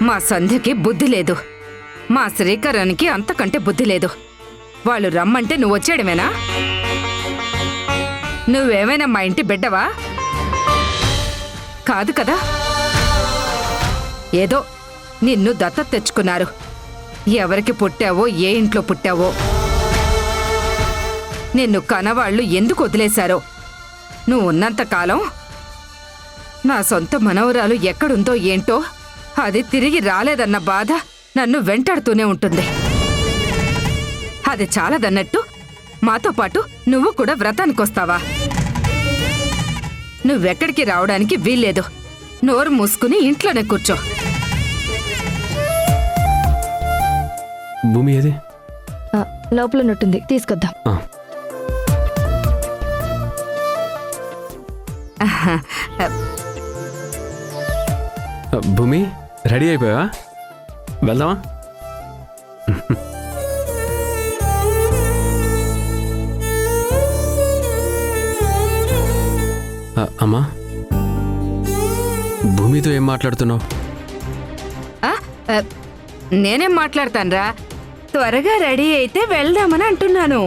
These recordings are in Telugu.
మా సంధ్యకి బుద్ధి లేదు, మా శ్రీకరానికి అంతకంటే బుద్ధి లేదు. వాళ్ళు రమ్మంటే నువ్వు వచ్చేయడమేనా? నువ్వేమైనా మా ఇంటి బిడ్డవా? కాదు కదా. ఏదో నిన్ను దత్తత తెచ్చుకున్నారు. ఎవరికి పుట్టావో, ఏ ఇంట్లో పుట్టావో, నిన్ను కనవాళ్లు ఎందుకు వదిలేశారో. నువ్వు ఉన్నంతకాలం నా సొంత మనవరాలు ఎక్కడుందో ఏంటో, అది తిరిగి రాలేదన్న బాధ నన్ను వెంటాడుతూనే ఉంటుంది. అది చాలదన్నట్టు మాతో పాటు నువ్వు కూడా వ్రతానికొస్తావా? నువ్వెక్కడికి రావడానికి వీల్లేదు. నోరు మూసుకుని ఇంట్లోనే కూర్చో. భూమి ఏది? లోపల ఉన్నట్టుంది, తీసుకొద్దాం. భూమి రెడీ అయిపోయావా? వెళ్దామా? అమ్మా, భూమితో ఏం మాట్లాడుతున్నావు? నేనేం మాట్లాడతాన్రా, త్వరగా రెడీ అయితే వెళ్దామని అంటున్నాను.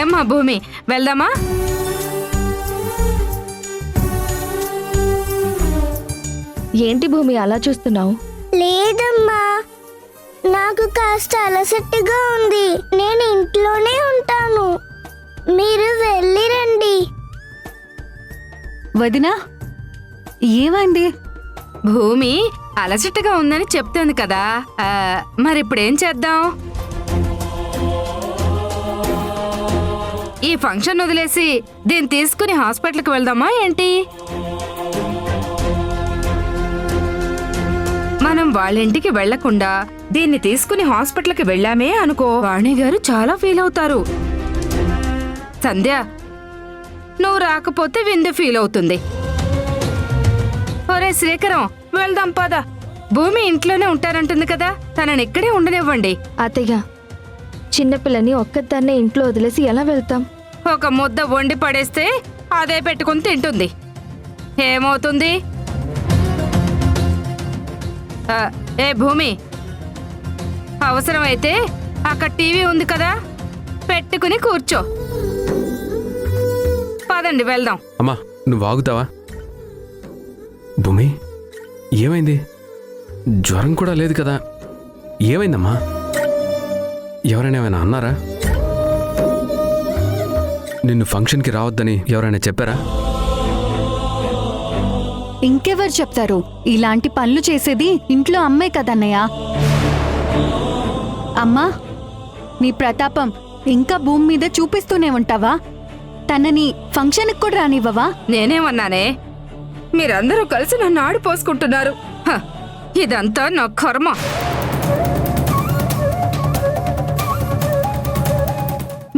ఏమ్మా భూమి, వెళ్దామా? ఏంటి భూమి అలా చూస్తున్నావు? లేదమ్మా, నాకు కాస్త అలసటగా ఉంది. నేను ఇంట్లోనే ఉంటాను. మీరు వెళ్ళి రండి. వదినా, ఏమైంది? భూమి అలసటగా ఉందని చెప్తోంది కదా, మరిప్పుడేం చేద్దాం? ఈ ఫంక్షన్ వదిలేసి దీన్ని తీసుకుని హాస్పిటల్కి వెళ్దామా ఏంటి? మనం వాళ్ళింటికి వెళ్లకుండా దీన్ని తీసుకుని హాస్పిటల్కి వెళ్ళామే అనుకో, వాణి గారు చాలా ఫీల్ అవుతారు. సంధ్య, నువ్వు రాకపోతే విందు ఫీల్ అవుతుంది. ఒరే శ్రీకరం, వెళ్దాం పద. భూమి ఇంట్లోనే ఉంటారంటుంది కదా, తనని ఇక్కడే ఉండనివ్వండి. అత్తయ్య, చిన్నపిల్లని ఒక్కదాన్నే ఇంట్లో వదిలేసి ఎలా వెళ్తాం? ఒక ముద్ద వండి పడేస్తే అదే పెట్టుకుని తింటుంది. ఏమవుతుంది? ఏ భూమి, అవసరమైతే అక్కడ టీవీ ఉంది కదా, పెట్టుకుని కూర్చో. పదండి వెళ్దాం. అమ్మా, నువ్వు ఆగుతావా? భూమి, ఏమైంది? జ్వరం కూడా లేదు కదా, ఏమైందమ్మా? ఎవరైనా ఏమైనా అన్నారా? నిన్ను ఫంక్షన్కి రావద్దని ఎవరైనా చెప్పారా? ఇంకెవరు చెప్తారు? ఇలాంటి పనులు చేసేది ఇంట్లో అమ్మే కదన్నయ్య. అమ్మా, నీ ప్రతాపం ఇంకా భూమి మీద చూపిస్తూనే ఉంటావా? తనని ఫంక్షన్కి కూడా రానివ్వవా? నేనేమన్నానే? మీరందరూ కలిసి నన్ను ఆడిపోసుకుంటున్నారు. ఇదంతా నా కర్మ.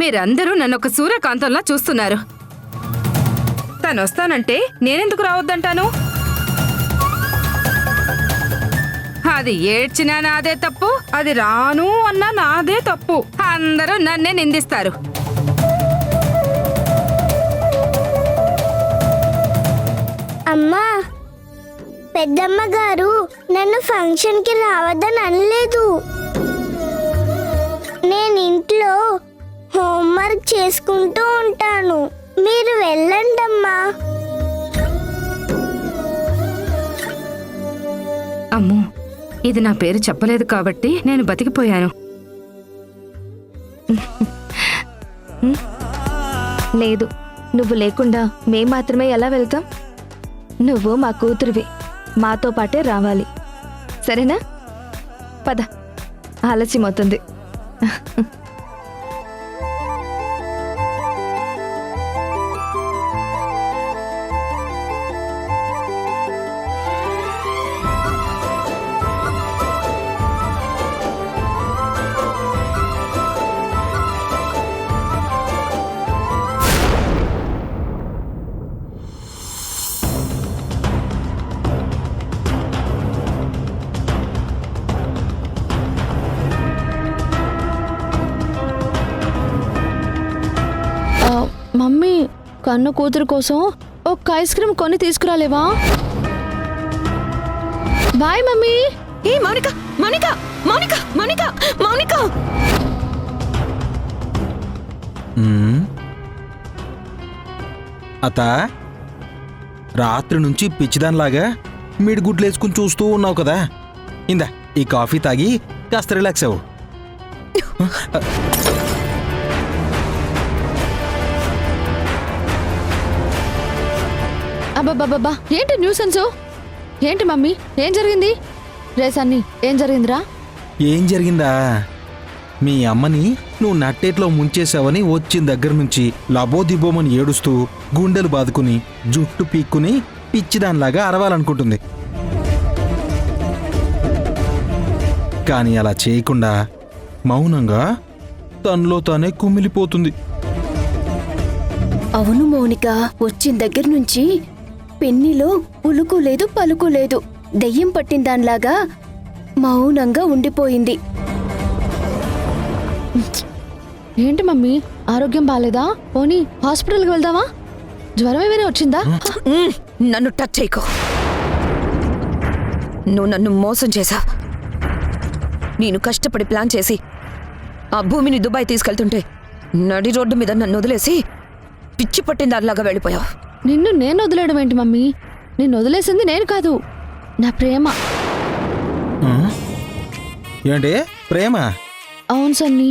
మీరందరూ నన్ను ఒక సూర్యకాంతంలా చూస్తున్నారు. తను వస్తానంటే నేనెందుకు రావద్దంటాను? అది ఏడ్చినా నాదే తప్పు, అది రాను అన్నా నాదే తప్పు. అందరూ నన్నే నిందిస్తారు. అమ్మా, పెద్దమ్మ గారు నన్ను ఫంక్షన్కి రావద్దని అనలేదు. నేను ఇంట్లో హోంవర్క్ చేసుకుంటూ ఉంటాను. మీరు వెళ్ళండమ్మా. అమ్మో, ఇది నా పేరు చెప్పలేదు కాబట్టి నేను బతికిపోయాను. లేదు, నువ్వు లేకుండా మేం మాత్రమే ఎలా వెళ్తాం? నువ్వు మా కూతురివి, మాతో పాటే రావాలి. సరేనా? పద, ఆలస్యమవుతుంది. మమ్మీ, కన్ను కూతురు కోసం ఒక ఐస్ క్రీమ్ కొని తీసుకురాలేవా? Bye mummy. ఏ మౌనిక మౌనిక మౌనిక మౌనిక మౌనిక అత్త రాత్రి నుంచి పిచ్చిదానిలాగా మిడిగుడ్లేసుకుని చూస్తూ ఉన్నావు కదా. ఇందా ఈ కాఫీ తాగి కాస్త రిలాక్స్ అవ్వు. అబ్బబ్బబ్బా ఏంటి న్యూసెన్స్? ఏంటి మమ్మీ ఏం జరిగింది? రే సన్నీ ఏం జరిగిందిరా? ఏం జరిగిందా? మీ అమ్మని నువ్వు నట్టేట్లో ముంచేశావని వచ్చిన దగ్గర నుంచి లబోదిబోమని ఏడుస్తూ గుండెలు బాదుకుని జుట్టు పీక్కుని పిచ్చిదానిలాగా అరవాలనుకుంటుంది. కానీ అలా చేయకుండా మౌనంగా తనలో తానే కుమిలిపోతుంది. అవును మౌనిక, వచ్చిన దగ్గర నుంచి పెన్నిలో ఉలుకు లేదు పలుకు లేదు. దెయ్యం పట్టిన దానిలాగా మౌనంగా ఉండిపోయింది. ఏంటి మమ్మీ ఆరోగ్యం బాలేదా? పోనీ హాస్పిటల్కి వెళ్దామా? జ్వరం ఏమైనా వచ్చిందా? నన్ను టచ్ చేయకు. నువ్వు నన్ను మోసం చేశా. నేను కష్టపడి ప్లాన్ చేసి ఆ భూమిని దుబాయ్ తీసుకెళ్తుంటే నడి రోడ్డు మీద నన్ను వదిలేసి పిచ్చి పట్టిన దానిలాగా వెళ్ళిపోయావు. నిన్ను నేను వదిలేయడం ఏంటి మమ్మీ? నిన్ను వదిలేసింది నేను కాదు, నా ప్రేమ. ఏంటి ప్రేమ? అవును సన్నీ,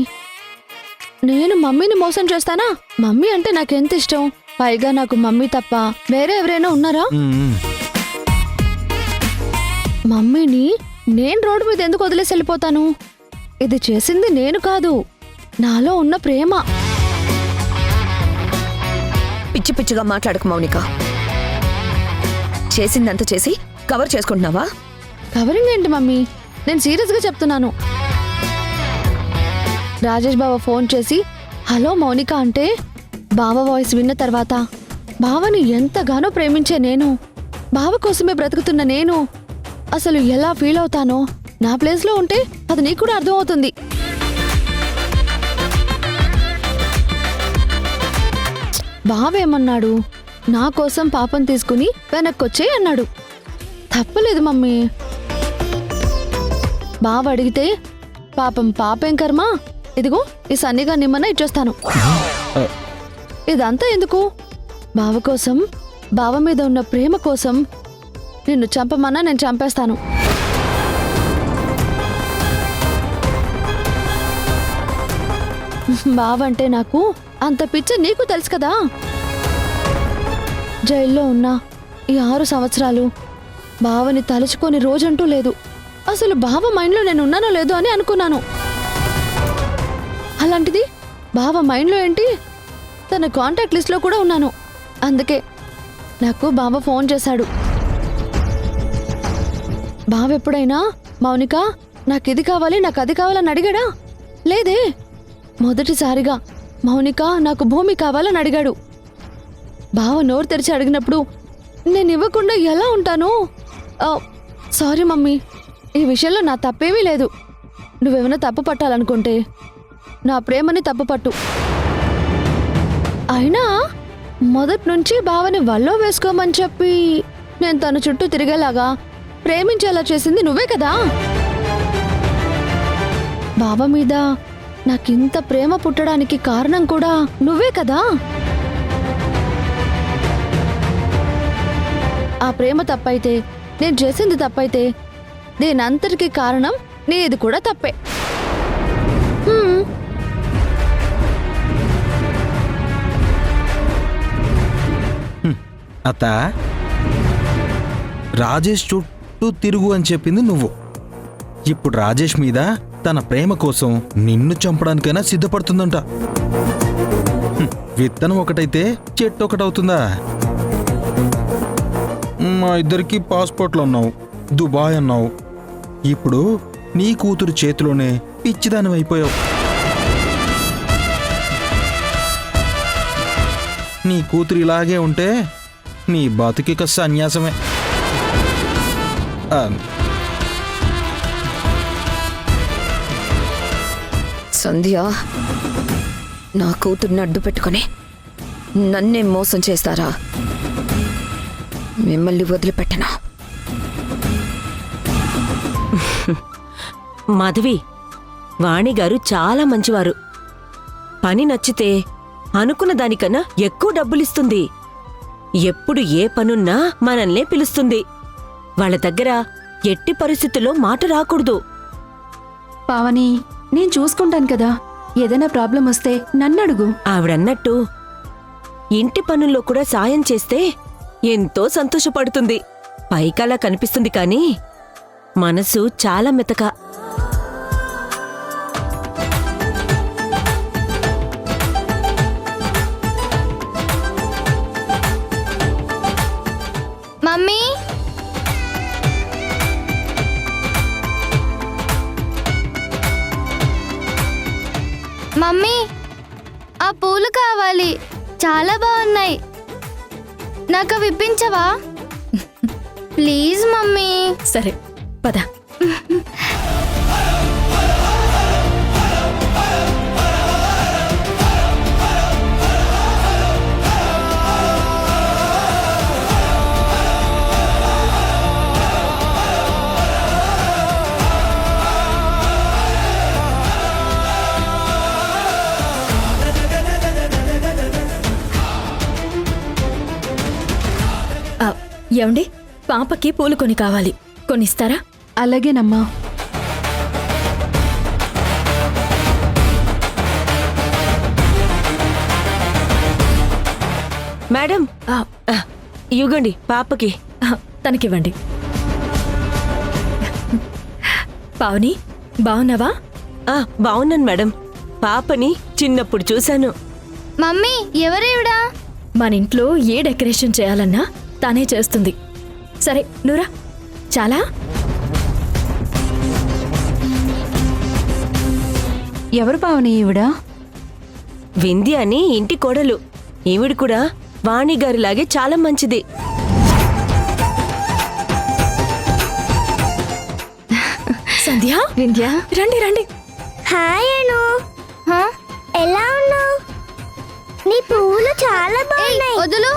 నేను మమ్మీని మోసం చేస్తానా? మమ్మీ అంటే నాకెంత ఇష్టం. పైగా నాకు మమ్మీ తప్ప వేరే ఎవరైనా ఉన్నారా? మమ్మీని నేను రోడ్డు మీద ఎందుకు వదిలేసి వెళ్ళిపోతాను? ఇది చేసింది నేను కాదు, నాలో ఉన్న ప్రేమ. పిచ్చి పిచ్చిగా మాట్లాడకు మౌనిక. చేసిందంత చేసి కవర్ చేసుకుంటున్నావా? కవరింగ్ ఏంటి మమ్మీ? నేను సీరియస్గా చెప్తున్నాను. రాజేష్ బావ ఫోన్ చేసి హలో మౌనిక అంటే బావ వాయిస్ విన్న తర్వాత బావని ఎంతగానో ప్రేమించే నేను, బావ కోసమే బ్రతుకుతున్న నేను అసలు ఎలా ఫీల్ అవుతానో నా ప్లేస్లో ఉంటే అది నీకు కూడా అర్థమవుతుంది. బావేమన్నాడు? నా కోసం పాపం తీసుకుని వెనక్కొచ్చే అన్నాడు. తప్పలేదు మమ్మీ. బావ అడిగితే పాపం పాపేం కర్మ, ఇదిగో ఈ సన్నిగా నిమ్మన ఇచ్చేస్తాను. ఇదంతా ఎందుకు? బావ కోసం, బావ మీద ఉన్న ప్రేమ కోసం నిన్ను చంపమన్నా నేను చంపేస్తాను. బావంటే నాకు అంత పిచ్చి నీకు తెలుసు కదా. జైల్లో ఉన్న ఈ 6 సంవత్సరాలు బావని తలుచుకొని రోజంటూ లేదు. అసలు బావ మైండ్లో నేను ఉన్నానో లేదో అని అనుకున్నాను. అలాంటిది బావ మైండ్లో ఏంటి, తన కాంటాక్ట్ లిస్ట్లో కూడా ఉన్నాను. అందుకే నాకు బావ ఫోన్ చేశాడు. బావ ఎప్పుడైనా మౌనిక నాకు ఇది కావాలి నాకు అది కావాలని అడిగాడా? లేదే. మొదటిసారిగా మౌనిక నాకు భూమి కావాలని అడిగాడు. బావ నోరు తెరిచి అడిగినప్పుడు నేను ఇవ్వకుండా ఎలా ఉంటాను? సారీ మమ్మీ, ఈ విషయంలో నా తప్పేమీ లేదు. నువ్వేమైనా తప్పు పట్టాలనుకుంటే నా ప్రేమని తప్పు పట్టు. అయినా మొదటి నుంచి బావని వల్లో వేసుకోమని చెప్పి నేను తన చుట్టూ తిరిగేలాగా ప్రేమించేలా చేసింది నువ్వే కదా. బావ మీద నాకింత ప్రేమ పుట్టడానికి కారణం కూడా నువ్వే కదా. ఆ ప్రేమ తప్పైతే, నేను చేసింది తప్పైతే దీనంతటికీ కారణం నీది కూడా తప్పే. అత్త, రాజేష్ చుట్టూ తిరుగు అని చెప్పింది నువ్వు. ఇప్పుడు రాజేష్ మీద తన ప్రేమ కోసం నిన్ను చంపడానికైనా సిద్ధపడుతుందంట. విత్తనం ఒకటైతే చెట్టు ఒకటవుతుందా? మా ఇద్దరికి పాస్పోర్ట్లు అన్నావు, దుబాయ్ అన్నావు. ఇప్పుడు నీ కూతురు చేతిలోనే పిచ్చిదానం అయిపోయావు. నీ కూతురు ఇలాగే ఉంటే నీ బతుకిక సన్యాసమే. సంధ్య, నా కూతుర్ని అడ్డు పెట్టుకొని నన్నే మోసం చేస్తారా? మిమ్మల్ని వదిలిపెట్టనా? మాధవి, వాణిగారు చాలా మంచివారు. పని నచ్చితే అనుకున్న దానికన్నా ఎక్కువ డబ్బులిస్తుంది. ఎప్పుడు ఏ పనున్నా మనల్నే పిలుస్తుంది. వాళ్ళ దగ్గర ఎట్టి పరిస్థితుల్లో మాట రాకూడదు. పావని, నేను చూసుకుంటాను కదా. ఏదైనా ప్రాబ్లం వస్తే నన్నడుగు. ఆవిడన్నట్టు ఇంటి పనుల్లో కూడా సాయం చేస్తే ఎంతో సంతోషపడుతుంది. పైకలా కనిపిస్తుంది కానీ మనసు చాలా మెతక. మమ్మీ, మమ్మీ, ఆ పూలు కావాలి. చాలా బాగున్నాయి. నాకు అవి ఇప్పించవా? Please mummy. సరే, పద. ఏమండి, పాపకి పూలు కొని కావాలి. కొనిస్తారా? అలాగేనమ్మా. మేడం, ఇవ్వండి పాపకి. తనకివ్వండి. పావని, బావున్నావా? బావున్నాను మేడం. పాపని చిన్నప్పుడు చూశాను. మమ్మీ, ఎవరేవిడా? మన ఇంట్లో ఏ డెకరేషన్ చేయాలన్నా తానే చేస్తుంది. సరే, నువ్వురా. చాలా ఎవరు పావని ఈవిడ? వింధ్య అని ఇంటి కోడలు. ఈవిడ కూడా వాణిగారిలాగే చాలా మంచిది. సంధ్య, వింధ్య, రండి రండి. హాయ్ అను, ఎలా ఉన్నావు? నీ పువ్వులు చాలా బాగున్నాయి. వదులు.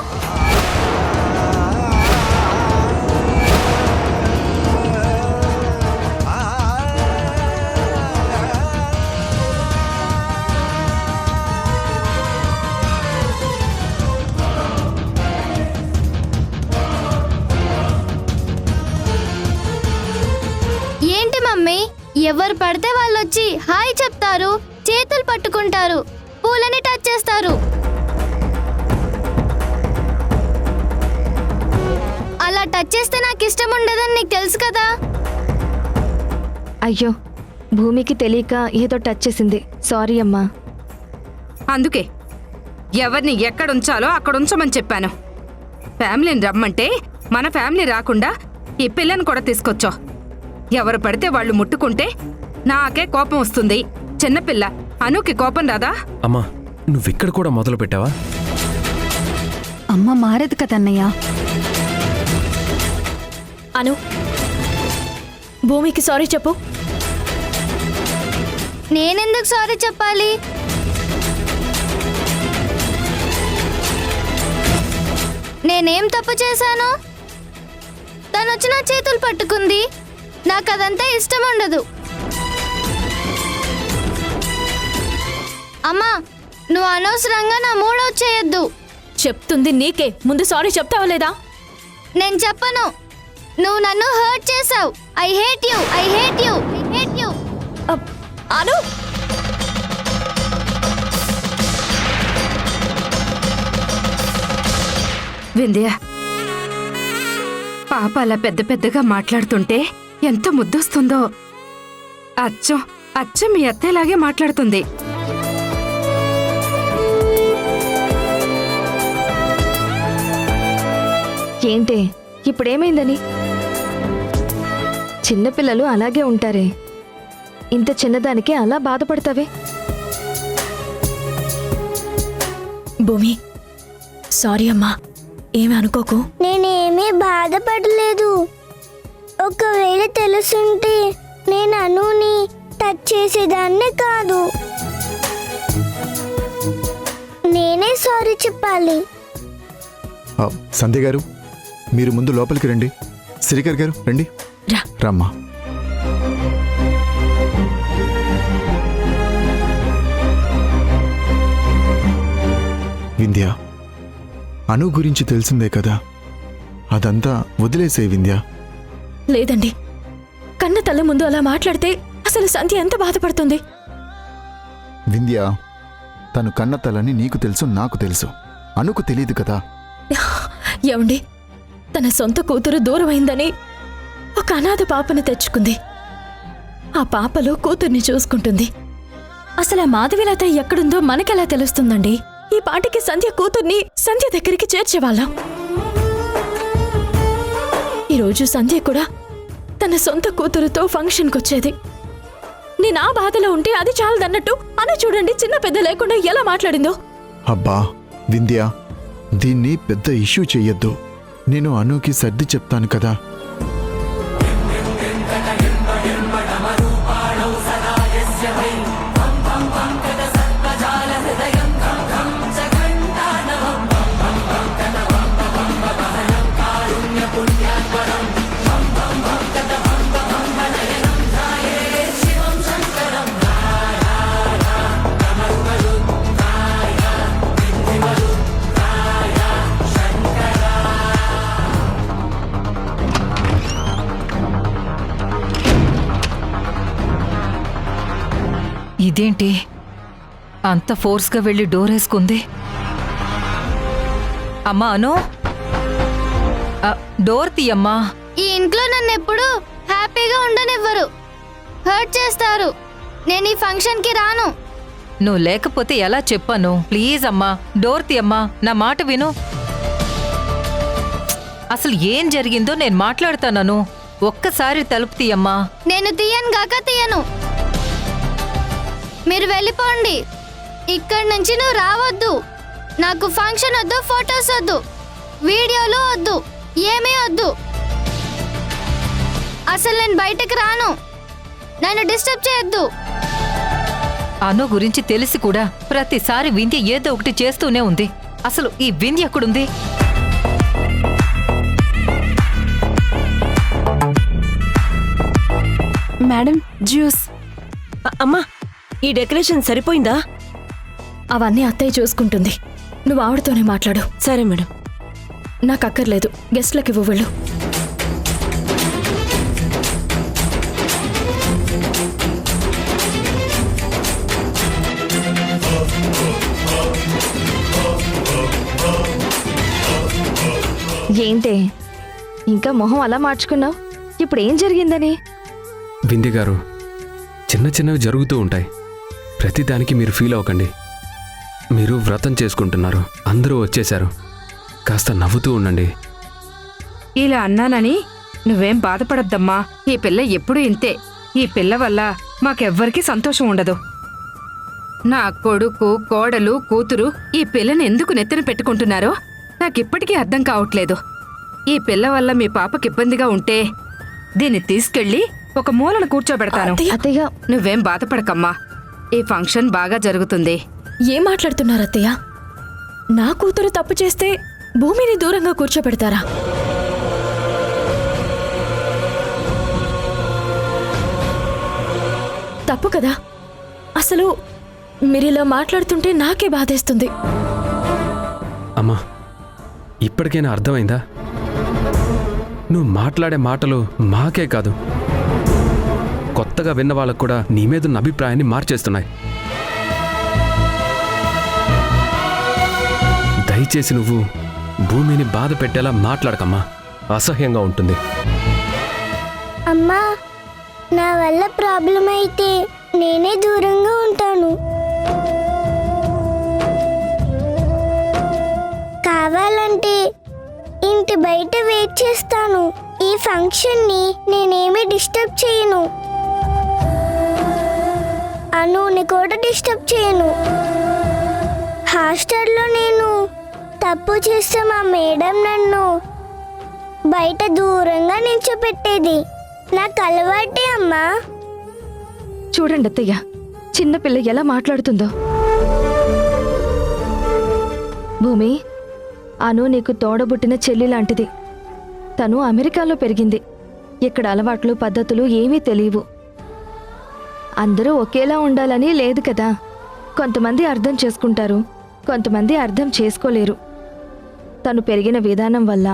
ఏంటి మమ్మీ, ఎవరు పడితే వాళ్ళు వచ్చి హాయ్ చెప్తారు, చేతులు పట్టుకుంటారు, పూలని టచ్ చేస్తారు. అలా టచ్ చేస్తే నాకు ఇష్టం ఉండదని నీకు తెలుసు కదా. అయ్యో, భూమికి తెలియక ఏదో టచ్ చేసింది. సారీ అమ్మా. అందుకే ఎవరిని ఎక్కడుంచాలో అక్కడ ఉంచమని చెప్పాను. ఫ్యామిలీని రమ్మంటే మన ఫ్యామిలీ రాకుండా ఈ పిల్లని కూడా తీసుకొచ్చో. ఎవరు పడితే వాళ్ళు ముట్టుకుంటే నాకే కోపం వస్తుంది. చిన్నపిల్ల అనుకి కోపం రాదా? అమ్మా, నువ్విక్కడ కూడా మొదలు పెట్టావా? అమ్మ మారదు కదన్నయ్య. అను, భూమికి సారీ చెప్పు. నేనెందుకు సారీ చెప్పాలి? నేనేం తప్పు చేశాను? తను వచ్చి నా చేతులు పట్టుకుంది. నాకు అదంతా ఇష్టం ఉండదు. అమ్మా, నువ్వు అనవసరంగా నా మూడో చేయొద్దు. చెప్తుంది నీకే. ముందు సారీ చెప్తావా లేదా? నేను చెప్పను. నువ్వు నన్ను హర్ట్ చేసావు. I hate you, I hate you, I hate you. Anu, Vindhya, పాప అలా పెద్ద పెద్దగా మాట్లాడుతుంటే ఎంత ముద్దొస్తుందో. అచ్చం అచ్చం మీ అత్తయ్యలాగే మాట్లాడుతుంది. ఏంటే ఇప్పుడేమైందని? చిన్నపిల్లలు అలాగే ఉంటారే. ఇంత చిన్నదానికి అలా బాధపడతావే? భూమి, సారీ అమ్మా. ఏమి అనుకోకు. నేనేమీ బాధపడలేదు. ఒకవేళ తెలుసుంటే నేను అనుని టచ్ చేసేదాన్నే కాదు. నేనే సారీ చెప్పాలి. సంధ్య గారు, మీరు ముందు లోపలికి రండి. శ్రీకర్ గారు రండి. రా. రమ్మా. వింధ్య, అను గురించి తెలిసిందే కదా, అదంతా వదిలేసే వింధ్య. లేదండి, కన్న తల్ల ముందు అలా మాట్లాడితే అసలు సంధ్య ఎంత బాధపడుతుంది. వింధ్య, తను కన్న తలని నీకు తెలుసు, నాకు తెలుసు, అనుకు తెలియదు కదా. ఏమండి, తన సొంత కూతురు దూరమైందని ఒక అనాథ పాపను తెచ్చుకుంది. ఆ పాపలో కూతుర్ని చూసుకుంటుంది. అసలు ఆ మాధవిలత ఎక్కడుందో మనకెలా తెలుస్తుందండి? ఈ పాటికి సంధ్య కూతుర్ని సంధ్య దగ్గరికి చేర్చేవాళ్ళం. ఈరోజు సంధ్య కూడా తన సొంత కూతురుతో ఫంక్షన్కొచ్చేది. నేను ఆ బాధలో ఉంటే అది చాలదన్నట్టు అని చూడండి, చిన్న పెద్ద లేకుండా ఎలా మాట్లాడిందో. అబ్బా వింధ్య, దీన్ని పెద్ద ఇష్యూ చెయ్యొద్దు. నేను అనుకి సర్ది చెప్తాను కదా. ఇదేంటి అంత ఫోర్స్గా వెళ్ళి డోర్ వేసుకుంది? అమ్మా అను, డోర్ తీయమ్మా. ఈ ఇంట్లో నన్ను ఎప్పుడు హ్యాపీగా ఉండనివ్వరు, హర్ట్ చేస్తారు. నేను ఈ ఫంక్షన్కి రాను. నువ్వు లేకపోతే ఎలా చెప్పాను? ప్లీజ్ అమ్మా, డోర్ తీయమ్మా, నా మాట విను. అసలు ఏం జరిగిందో నేను మాట్లాడతాను. ఒక్కసారి తలుపు తీయమ్మా. నేను తీయను గాక తీయను. మీరు వెళ్ళిపోండి. ఇక్కడి నుంచి నువ్వు రావద్దు. నాకు ఫంక్షన్ వద్దు, ఫొటోస్ వద్దు, వీడియోలు వద్దు, ఏమీ వద్దు. అసలు నేను బయటకు రాను. నన్ను డిస్టర్బ్ చేయొద్దు. అను గురించి తెలిసి కూడా ప్రతిసారి వింధ్య ఏదో ఒకటి చేస్తూనే ఉంది. అసలు ఈ వింధ్య ఎక్కడుంది? Madam, juice. అమ్మా, ఈ డెకరేషన్ సరిపోయిందా? అవన్నీ అత్తయ్య చూసుకుంటుంది. నువ్వు ఆవిడతోనే మాట్లాడు. సరే మేడం. నాకు అక్కర్లేదు, గెస్ట్లకి ఇవ్వు వెళ్ళు. ఏంటే ఇంకా మొహం అలా మార్చుకున్నావు? ఇప్పుడు ఏం జరిగిందని? వింధ్య గారు, చిన్న చిన్నవి జరుగుతూ ఉంటాయి. ప్రతిదానికి మీరు ఫీల్ అవ్వకండి. మీరు వ్రతం చేసుకుంటున్నారు, అందరూ వచ్చేశారు. కాస్త నవ్వుతూ ఉండండి. ఇలా అన్నానని నువ్వేం బాధపడద్దమ్మా. ఈ పిల్ల ఎప్పుడూ ఇంతే. ఈ పిల్ల వల్ల మాకెవ్వరికీ సంతోషం ఉండదు. నా కొడుకు, కోడలు, కూతురు ఈ పిల్లని ఎందుకు నెత్తిన పెట్టుకుంటున్నారో నాకిప్పటికీ అర్థం కావట్లేదు. ఈ పిల్ల వల్ల మీ పాపకి ఇబ్బందిగా ఉంటే దీన్ని తీసుకెళ్లి ఒక మూలను కూర్చోబెడతాను. అత్తయ్య, నువ్వేం బాధపడకమ్మా. ఈ ఫంక్షన్ బాగా జరుగుతుంది. ఏం మాట్లాడుతున్నారు అత్తయ్య? నా కూతురు తప్పు చేస్తే భూమిని దూరంగా కూర్చోబెడతారా? తప్పు కదా. అసలు మీరిలా మాట్లాడుతుంటే నాకే బాధేస్తుంది. అమ్మా, ఇప్పటికైనా అర్థమైందా? నువ్వు మాట్లాడే మాటలు మాకే కాదు, కొత్తగా విన్న వాళ్ళకు కూడా నీ మీదున్న అభిప్రాయాన్ని మార్చేస్తున్నాయి. దయచేసి నువ్వు భూమిని బాధ పెట్టేలా మాట్లాడకమ్మా, అసహ్యంగా ఉంటుంది. అమ్మా, నా వల్ల ప్రాబ్లం అయితే నేనే దూరంగా ఉంటాను. కావాలంటే ఇంటి బయట వెయిట్ చేస్తాను. ఈ ఫంక్షన్ని నేనేమీ డిస్టర్బ్ చేయను. అనుని కూడా డిస్టర్బ్ చేయను. హాస్టల్లో నేను తప్పు చేస్తే మా మేడం నన్ను బయట దూరంగా నిల్చోపెట్టేది. నాకు అలవాటే అమ్మా. చూడండి అత్తయ్య, చిన్నపిల్ల ఎలా మాట్లాడుతుందో. భూమి, అను నీకు తోడబుట్టిన చెల్లి లాంటిది. తను అమెరికాలో పెరిగింది. ఇక్కడ అలవాట్లు, పద్ధతులు ఏమీ తెలియవు. అందరూ ఒకేలా ఉండాలని లేదు కదా. కొంతమంది అర్థం చేసుకుంటారు, కొంతమంది అర్థం చేసుకోలేరు. తను పెరిగిన విధానం వల్ల,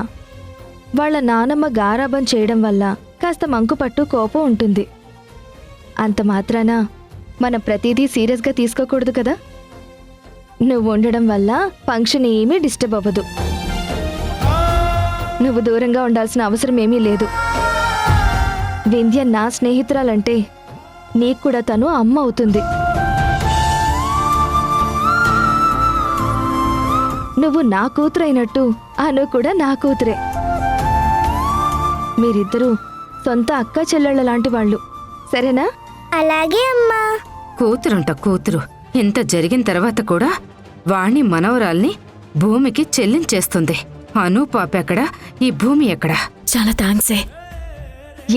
వాళ్ళ నానమ్మ గారాబం చేయడం వల్ల కాస్త మంకుపట్టు కోపం ఉంటుంది. అంత మాత్రాన మనం ప్రతిదీ సీరియస్గా తీసుకోకూడదు కదా. నువ్వు ఉండడం వల్ల ఫంక్షన్ ఏమీ డిస్టర్బ్ అవ్వదు. నువ్వు దూరంగా ఉండాల్సిన అవసరం ఏమీ లేదు. వింధ్య నా స్నేహితురాలంటే నీకు కూడా తను అమ్మ అవుతుంది. నువ్వు నా కూతురు అయినట్టు అను కూడా నా కూతురే. మీరిద్దరూ సొంత అక్క చెల్లెళ్ళ లాంటి వాళ్ళు, సరేనా? అలాగే అమ్మా. కూతురంట కూతురు. ఇంత జరిగిన తర్వాత కూడా వాణి మనవరాల్ని భూమికి చెల్లించేస్తుంది. అను పాప ఎక్కడా, ఈ భూమి ఎక్కడా? చాలా థ్యాంక్సే.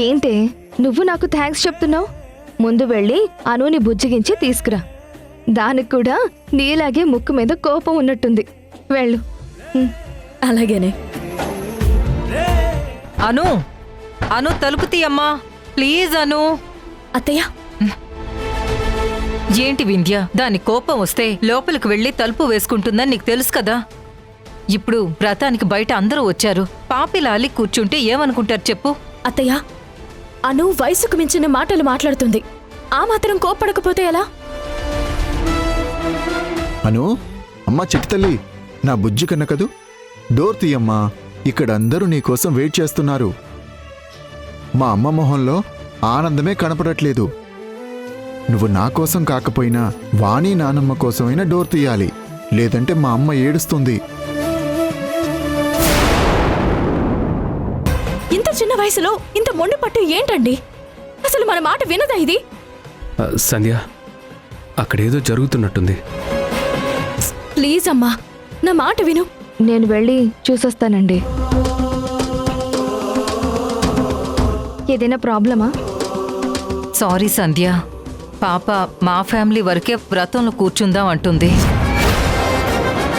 ఏంటే నువ్వు నాకు థ్యాంక్స్ చెప్తున్నావు? ముందు వెళ్ళి అనుని బుజ్జిగించి తీసుకురా. దానికి కూడా నీలాగే ముక్కు మీద కోపం ఉన్నట్టుంది. వెళ్ళు. అలాగేనే. అను అను తలుపు తీయమ్మా ప్లీజ్. అను. అత్తయ్య, ఏంటి వింధ్య, దాని కోపం వస్తే లోపలికి వెళ్ళి తలుపు వేసుకుంటుందని నీకు తెలుసు కదా. ఇప్పుడు వ్రతానికి బయట అందరూ వచ్చారు. పాపిలాలి కూర్చుంటే ఏమనుకుంటారు చెప్పు? అత్తయ్య, అను వయసుకు మించిన మాటలు మాట్లాడుతుంది. ఆ మాత్రం కోప్పడకపోతే ఎలా? అను, అమ్మా చిట్టి తల్లి, నా బుజ్జి కన్న కదూ, డోర్ తీయమ్మా. ఇక్కడ అందరూ నీకోసం వెయిట్ చేస్తున్నారు. మా అమ్మ మొహంలో ఆనందమే కనపడట్లేదు. నువ్వు నా కోసం కాకపోయినా వాణి నానమ్మ కోసమైనా డోర్ తీయాలి, లేదంటే మా అమ్మ ఏడుస్తుంది. ఇంత చిన్న వయసులో ఇంత మొండి పట్టు ఏంటండి? అసలు మన మాట వినదా ఇది? సంధ్య, అక్కడేదో జరుగుతున్నట్టుంది. ప్లీజ్ అమ్మా, నా మాట విను. నేను వెళ్ళి చూసొస్తానండి. ఏదైనా ప్రాబ్లమా? సారీ సంధ్య, పాప మా ఫ్యామిలీ వరకే వ్రతంలో కూర్చుందాం అంటుంది.